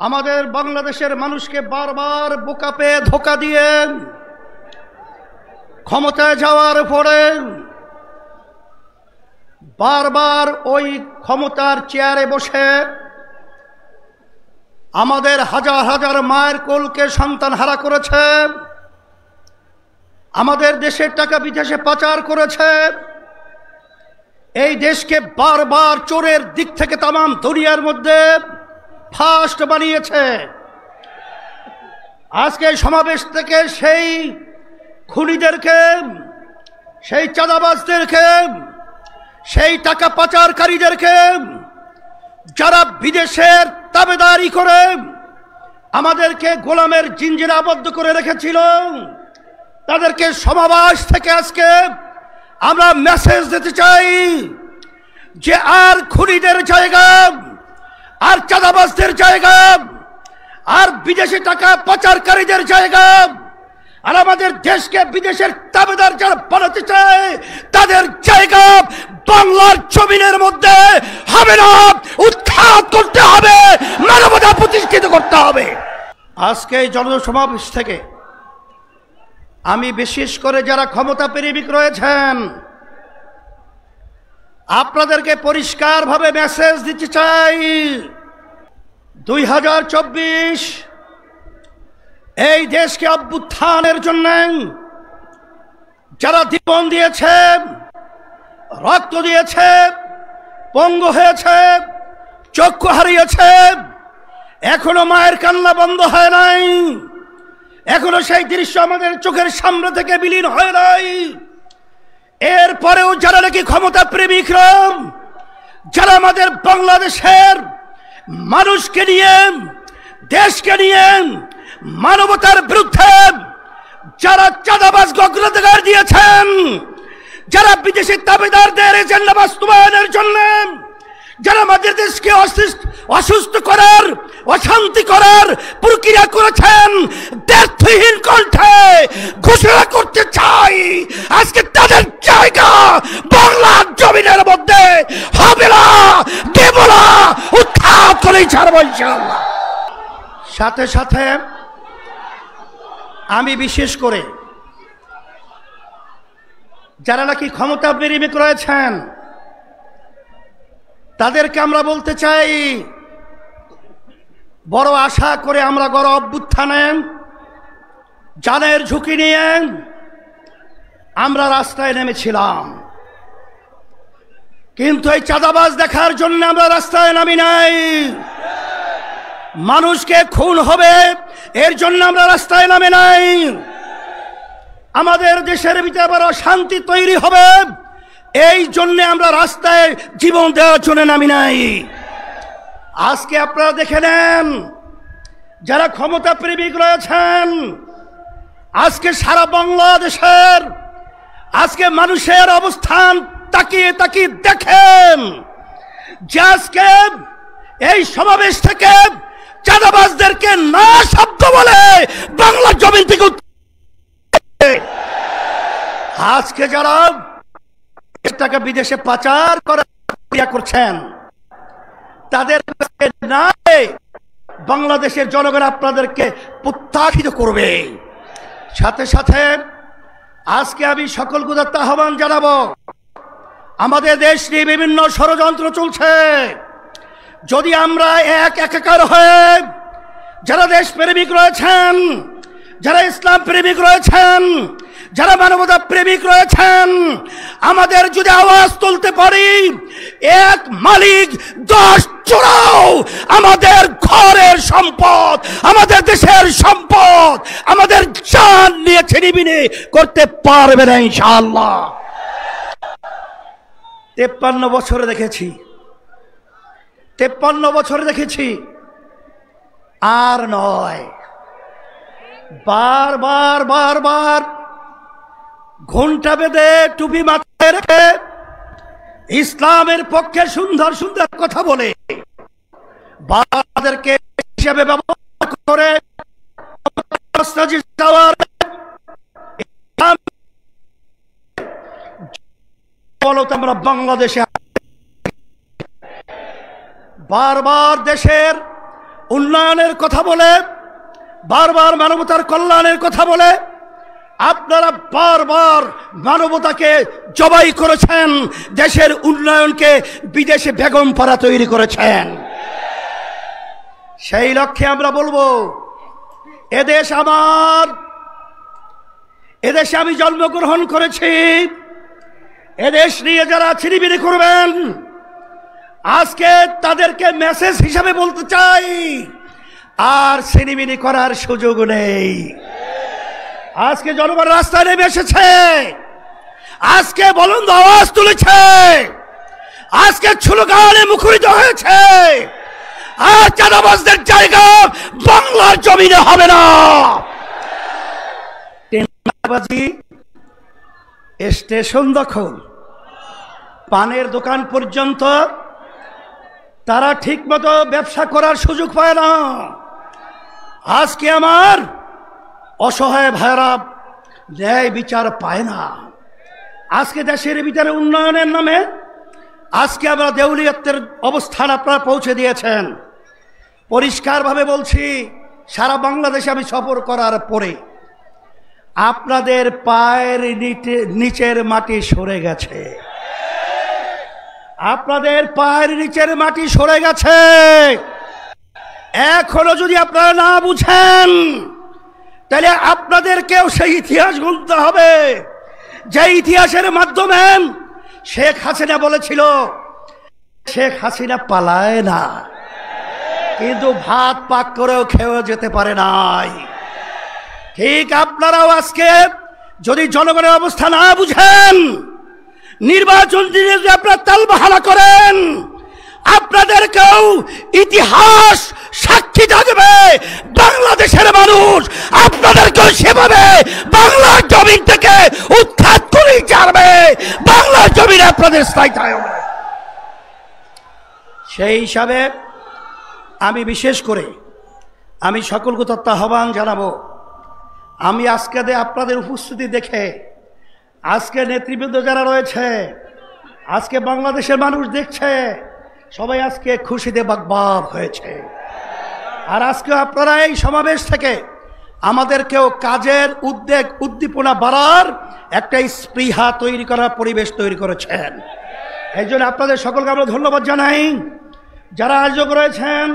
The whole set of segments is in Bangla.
আমাদের বাংলাদেশের মানুষকে বারবার বোকা পেয়ে ধোঁকা দিয়ে ক্ষমতায় যাওয়ার পরে বারবার ওই ক্ষমতার চেয়ারে বসে আমাদের হাজার হাজার মায়ের কোলকে সন্তান হারা করেছে, আমাদের দেশের টাকা বিদেশে পাচার করেছে, এই দেশকে বারবার চোরের দিক থেকে তামাম দুনিয়ার মধ্যে ফার্স্ট বানিয়েছে। আজকে সমাবেশ থেকে সেই খুনিদেরকে, সেই চাঁদাবাজদেরকে, সেই টাকা পাচারকারীদেরকে, যারা বিদেশের তাবেদারি করে আমাদেরকে গোলামের জিঞ্জিরে আবদ্ধ করে রেখেছিল, তাদেরকে সমাবেশ থেকে আজকে আমরা মেসেজ দিতে চাই যে আর খুনিদের জায়গা, আর চাঁদাবাজদের জায়গা, আর বিদেশি টাকা পাচারকারীদের জায়গা, আর আমাদের দেশকে বিদেশের তাবেদার যারা বানাতে চায় তাদের জায়গা বাংলার জমিনের মধ্যে হবে না। উৎখাত করতে হবে, মানবতা প্রতিষ্ঠিত করতে হবে। আজকে এই জনসমাবেশ থেকে আমি বিশেষ করে যারা ক্ষমতা প্রেমিক রয়েছেন আপনাদেরকে পরিষ্কারভাবে মেসেজ দিতে চাই, 2024 এই দেশকে অভ্যুত্থানের জন্য যারা জীবন দিয়েছে, রক্ত দিয়েছে, পঙ্গু হয়েছে, চক্ষু হারিয়েছে, এখনো মায়ের কান্না বন্ধ হয় নাই, এখনো সেই দৃশ্য আমাদের চোখের সামনে থেকে বিলীন হয় নাই। এরপরেও যারা নাকি ক্ষমতা প্রেমিকরা, যারা আমাদের বাংলাদেশের মানুষকে নিয়ে, দেশকে নিয়ে মানবতার বিরুদ্ধে যারা চাঁদাবাজ অগ্রাধিকার দিয়েছেন, যারা বিদেশি দাবিদারদের এজেন্ডা বাস্তবায়নের জন্য যারা আমাদের দেশকে অসুস্থ করার, অশান্তি করার প্রক্রিয়া করেছেন, দ্ব্যর্থহীন কণ্ঠে ঘোষণা করতে চাই আজকে তাদের জায়গা বাংলার জমিনের মধ্যে হবে না, দেব না, উৎখাত করেই ছাড়ব ইনশাআল্লাহ। সাথে সাথে আমি বিশেষ করে যারা নাকি ক্ষমতা প্রেমিক রয়েছেন তাদেরকে আমরা বলতে চাই, বড় আশা করে আমরা গণ অভ্যুত্থানে জানের ঝুঁকি নিয়ে আমরা রাস্তায় নেমেছিলাম, কিন্তু এই চাঁদাবাজ দেখার জন্য আমরা রাস্তায় নামি নাই। মানুষকে খুন হবে এর জন্য আমরা রাস্তায় নামে নাই। আমাদের দেশের ভিতরে আবার অশান্তি তৈরি হবে এই জন্য আমরা রাস্তায় জীবন দেওয়ার জন্য নামি নাই। আজকে আপনারা দেখে নেন, যারা ক্ষমতা প্রেমিক রয়েছেন আজকে সারা বাংলাদেশের আজকে মানুষের অবস্থান তাকিয়ে তাকিয়ে দেখেন যে আজকে এই সমাবেশ থেকে চাঁদাবাজদেরকে না শব্দ বলে বাংলা জমিন থেকে আজকে যারা টাকা বিদেশে পাচার করার করছেন তাদের বাংলাদেশের জনগণ আপনাদেরকে প্রত্যাখ্যাত করবে। সাথে সাথে আজকে আমি সকল গুদাত্তা আহ্বান জানাবো, আমাদের দেশ নিয়ে বিভিন্ন ষড়যন্ত্র চলছে, যদি আমরা একাকার হয়ে যারা দেশ প্রেমিক রয়েছেন, যারা ইসলাম প্রেমিক রয়েছেন, যারা মানবতা প্রেমিক রয়েছেন, আমাদের যদি আওয়াজ তুলতে পারি, এক মালিক 10 চোরাও আমাদের ঘরের সম্পদ, আমাদের দেশের সম্পদ, আমাদের জান নিয়ে ছিনিমিনি করতে পারবে না ইনশাআল্লাহ। 53 বছরে দেখেছি, 53 বছরে দেখেছি, আর নয়, বারবার বারবার ঘোমটা বেঁধে টুপি মাথায় রেখে ইসলামের পক্ষে সুন্দর সুন্দর কথা বলে বাবাদেরকে হিসেবে ব্যবহার করে আমরা বাংলাদেশে বারবার দেশের উন্নয়নের কথা বলে, বারবার মানবতার কল্যাণের কথা বলে আপনারা বারবার মানবতাকে জবাই করেছেন, দেশের উন্নয়নকে বিদেশে বেগম পাড়া তৈরি করেছেন। সেই লক্ষ্যে আমরা বলবো, এদেশ আমার, এদেশে আমি জন্মগ্রহণ করেছি, এদেশ নিয়ে যারা ছিনিমিনি করবেন আজকে তাদেরকে মেসেজ হিসাবে বলতে চাই, আর ছিনিমিনি করার সুযোগ নেই। আজকে জনগণ রাস্তায় নেমে এসেছে, আজকে বুলন্দ আওয়াজ তুলেছে, আজকে স্লোগানে মুখরিত হয়েছে, আর চাঁদাবাজদের জায়গা বাংলার জমিনে হবে না। স্টেশন দখল, পানের দোকান পর্যন্ত তারা ঠিক মতো ব্যবসা করার সুযোগ পায় না। আজকে আমার অসহায় ভাইরা ন্যায় বিচার পায় না। আজকে দেশের ভিতরে উন্নয়নের নামে আজকে আমরা দেউলিয়াত্বের অবস্থান আপনারা পৌঁছে দিয়েছেন। পরিষ্কারভাবে বলছি, সারা বাংলাদেশে আমি সফর করার পরে আপনাদের পায়ের নিচের মাটি সরে গেছে, আপনাদের পায়ের নিচের মাটি সরে গেছে। এখনো যদি আপনারা না বুঝেন তাহলে আপনাদেরকেও সেই ইতিহাস গুনতে হবে, যে ইতিহাসের মাধ্যমে শেখ হাসিনা বলেছিল শেখ হাসিনা পালায় না, কিন্তু ভাত পাক করেও খেয়েও যেতে পারে নাই। ঠিক আপনারাও আজকে যদি জনগণের অবস্থা না বুঝেন, নির্বাচন দিনে যদি আপনারা তালবাহানা করেন, আপনাদেরকেও ইতিহাস সাক্ষী থাকবে। বাংলাদেশের মানুষ আপনাদেরকেও সেভাবে বাংলার জমিন থেকে উৎখাত করেই ছাড়বে, বাংলার জমিনে আপনাদের স্থায়ী থাকবে। সেই হিসাবে আমি বিশেষ করে আমি সকলকে তথ্য আহ্বান জানাবো, আমি আজকে আপনাদের উপস্থিতি দেখে, আজকে নেতৃবৃন্দ যারা রয়েছে, আজকে বাংলাদেশের মানুষ দেখছে, সবাই আজকে খুশিতে বাগবাগ হয়েছে। আর আজকে আপনারা এই সমাবেশ থেকে আমাদেরকেও কাজের উদ্যোগ উদ্দীপনা বাড়ার একটা স্পৃহা তৈরি করার পরিবেশ তৈরি করেছেন। এই জন্য আপনাদের সকলকে আমরা ধন্যবাদ জানাই। যারা আয়োজক রয়েছেন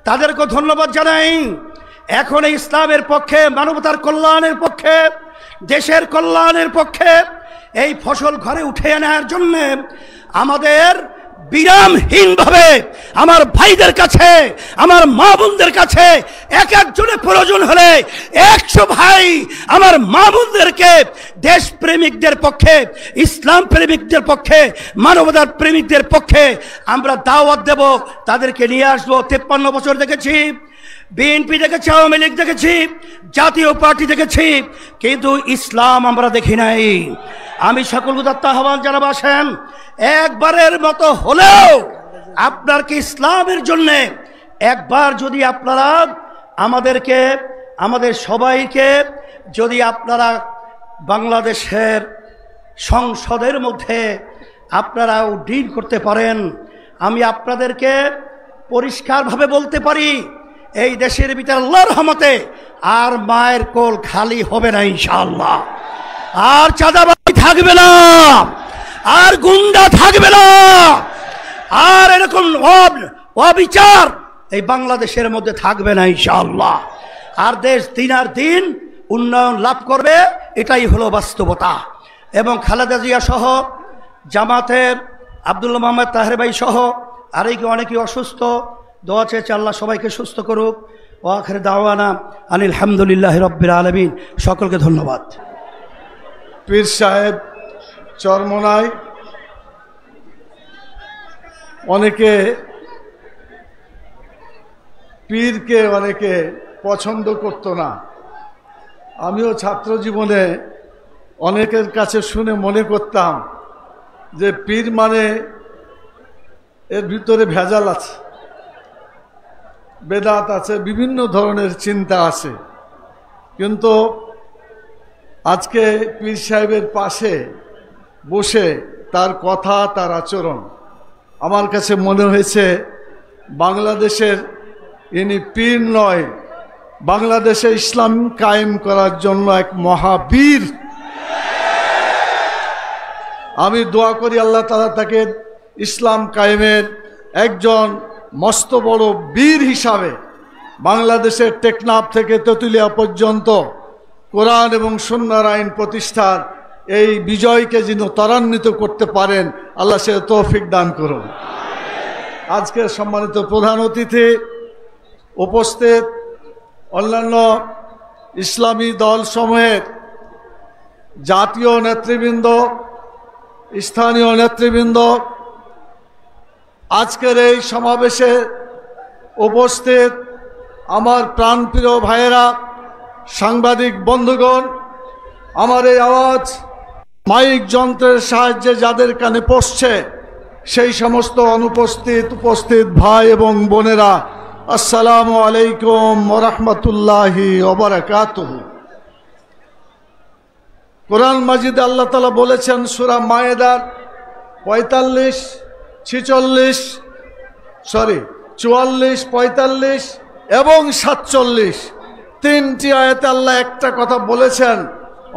তাদেরকেও ধন্যবাদ জানাই। এখন ইসলামের পক্ষে, মানবতার কল্যাণের পক্ষে, দেশের কল্যাণের পক্ষে এই ফসল ঘরে উঠে আনার জন্য আমাদের বিরামহীনভাবে আমার ভাইদের কাছে, আমার মা বোনদের কাছে এক একজনের প্রয়োজন হলে 100 ভাই আমার মা বোনদেরকে দেশপ্রেমিকদের পক্ষে, ইসলাম প্রেমিকদের পক্ষে, মানবতার প্রেমিকদের পক্ষে আমরা দাওয়াত দেব, তাদেরকে নিয়ে আসবো। 53 বছর দেখেছি, বিএনপি দেখেছি, আওয়ামী লীগ দেখেছি, জাতীয় পার্টি দেখেছি, কিন্তু ইসলাম আমরা দেখি নাই। আমি সকলকে আহ্বান জানাবো, আসেন একবারের মতো হলেও আপনার কি ইসলামের জন্য একবার যদি আপনারা আমাদেরকে, আমাদের সবাইকে যদি আপনারা বাংলাদেশের সংসদের মধ্যে আপনারা উড্ডীন করতে পারেন, আমি আপনাদেরকে পরিষ্কারভাবে বলতে পারি, এই দেশের ভিতরে আল্লাহর রহমতে আর মায়ের কোল খালি হবে না ইনশাআল্লাহ। আর চাঁদাবাজি থাকবে না, আর গুন্ডা থাকবে না, আর এরকম অবিচার এই বাংলাদেশের মধ্যে থাকবে না ইনশাআল্লাহ। আর দেশ দিন আর দিন উন্নয়ন লাভ করবে, এটাই হলো বাস্তবতা। এবং খালেদা জিয়া সহ জামাতের আব্দুল্লাহ মোহাম্মদ তাহের ভাই সহ আর অনেকেই অসুস্থ, দোয়া চেয়েছে আল্লাহ সবাইকে সুস্থ করুক। ও আখির দাওয়ানা আনিল হামদুলিল্লাহি রাব্বিল আলামিন। সকলকে ধন্যবাদ। পীর সাহেব চরমনাই, অনেকে পীরকে অনেকে পছন্দ করত না। আমিও ছাত্র জীবনে অনেকের কাছে শুনে মনে করতাম যে পীর মানে এর ভিতরে ভেজাল আছে, বেদাত আছে, বিভিন্ন ধরনের চিন্তা আছে। কিন্তু আজকে পীর সাহেবের পাশে বসে তার কথা, তার আচরণ, আমার কাছে মনে হয়েছে বাংলাদেশের ইনি পীর নয়, বাংলাদেশে ইসলাম কায়েম করার জন্য এক মহাবীর। আমি দোয়া করি আল্লাহ তাআলা তাকে ইসলাম কায়েমের একজন মস্ত বড় বীর হিসাবে বাংলাদেশের টেকনাফ থেকে তেঁতুলিয়া পর্যন্ত কোরআন এবং সুন্নাহর আইন প্রতিষ্ঠার এই বিজয়কে যেন ত্বরান্বিত করতে পারেন, আল্লাহ সে তৌফিক দান করুন। আজকের সম্মানিত প্রধান অতিথি, উপস্থিত অন্যান্য ইসলামী দল সমূহের জাতীয় নেতৃবৃন্দ, স্থানীয় নেতৃবৃন্দ, আজকের এই সমাবেশে উপস্থিত আমার প্রাণপ্রিয় ভাইয়েরা, সাংবাদিক বন্ধুগণ, আমার এই আওয়াজ মাইক যন্ত্রের সাহায্যে যাদের কানে পৌঁছছে সেই সমস্ত অনুপস্থিত উপস্থিত ভাই এবং বোনেরা, আসসালামু আলাইকুম ওয়া রাহমাতুল্লাহি ওয়া বারাকাতুহু। কোরআন মাজিদে আল্লাহ তাআলা বলেছেন সূরা মায়েদার 44, 44, 45 এবং 47 তিনটি আয়াতে আল্লাহ একটা কথা বলেছেন,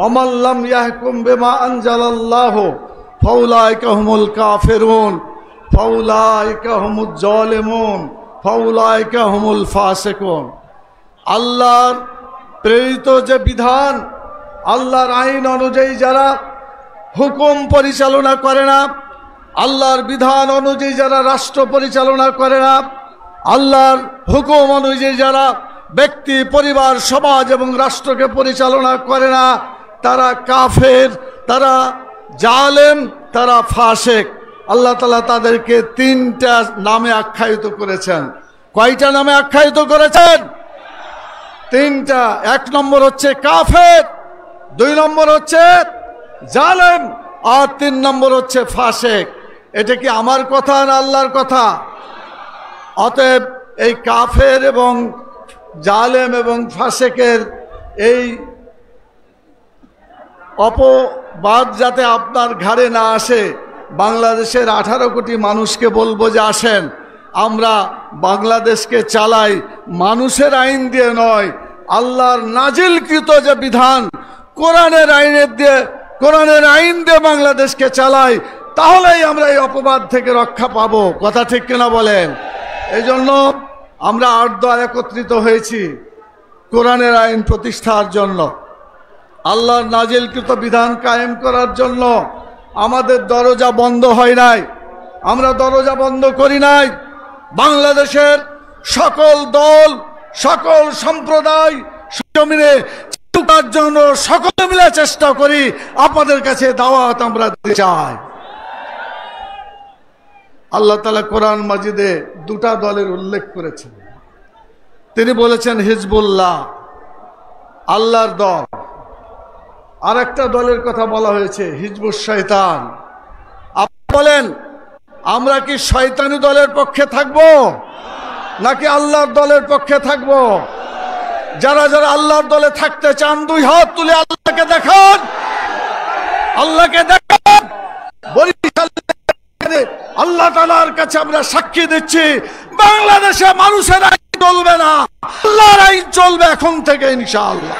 অমাল্লাম ইয়াহকুম বিমা আনজালাল্লাহু ফাউলাইকা হুমুল কাফিরুন ফাউলাইকা হুমুজ জালিমুন ফাউলাইকা হুমুল ফাসিকুন। আল্লাহর প্রেরিত যে বিধান, আল্লাহর আইন অনুযায়ী যারা হুকুম পরিচালনা করে না, আল্লাহর বিধান অনুযায়ী যারা রাষ্ট্র পরিচালনা করে না, আল্লাহর হুকুম অনুযায়ী যারা ব্যক্তি, পরিবার, সমাজ এবং রাষ্ট্রকে পরিচালনা করে না, তারা কাফের, তারা জালেম, তারা ফাসেক। আল্লাহ তাআলা তাদেরকে তিনটা নামে আখ্যায়িত করেছেন। কয়টা নামে আখ্যায়িত করেছেন? তিনটা। এক নম্বর হচ্ছে কাফের, 2 নম্বর হচ্ছে জালেম, আর 3 নম্বর হচ্ছে ফাসেক। এটা কি আমার কথা না আল্লাহর কথা? অতএব এই কাফের এবং জালেম এবং ফাসেকের এই অপবাদ যাতে আপনার ঘাড়ে না আসে, বাংলাদেশের 18 কোটি মানুষকে বলবো যে আসেন আমরা বাংলাদেশকে চালাই মানুষের আইন দিয়ে নয়, আল্লাহর নাজিলকৃত যে বিধান কোরআনের আইন দিয়ে বাংলাদেশকে চালাই, তাহলেই আমরা এই অপবাদ থেকে রক্ষা পাবো। কথা ঠিক কিনা বলেন? এই জন্য আমরা 8 দল একত্রিত হয়েছি কোরআনের আইন প্রতিষ্ঠার জন্য, আল্লাহর নাজিলকৃত বিধান কায়েম করার জন্য। আমাদের দরজা বন্ধ হয় নাই, আমরা দরজা বন্ধ করি নাই। বাংলাদেশের সকল দল, সকল সম্প্রদায় জমিনে তার জন্য সকলে মিলে চেষ্টা করি। আপনাদের কাছে দাওয়াত আমরা দিতে চাই। আল্লাহ তাআলা কোরআন মাজিদে 2টা দলের উল্লেখ করেছেন। তিনি বলেছেন হিজবুল্লাহ, আল্লাহর দল। আর একটা দলের কথা বলা হয়েছে হিজবুশ শয়তান। আপনি বলেন আমরা কি শয়তানি দলের পক্ষে থাকব নাকি আল্লাহর দলের পক্ষে থাকব? যারা যারা আল্লাহর দলে থাকতে চান 2 হাত তুলে আল্লাহকে দেখান, আল্লাহকে দেখান। আল্লাহ তাআলার কাছে আমরা সাক্ষী দিচ্ছি, বাংলাদেশে মানুষের আইন চলবে না, আল্লাহর আইন চলবে এখন থেকে ইনশাআল্লাহ।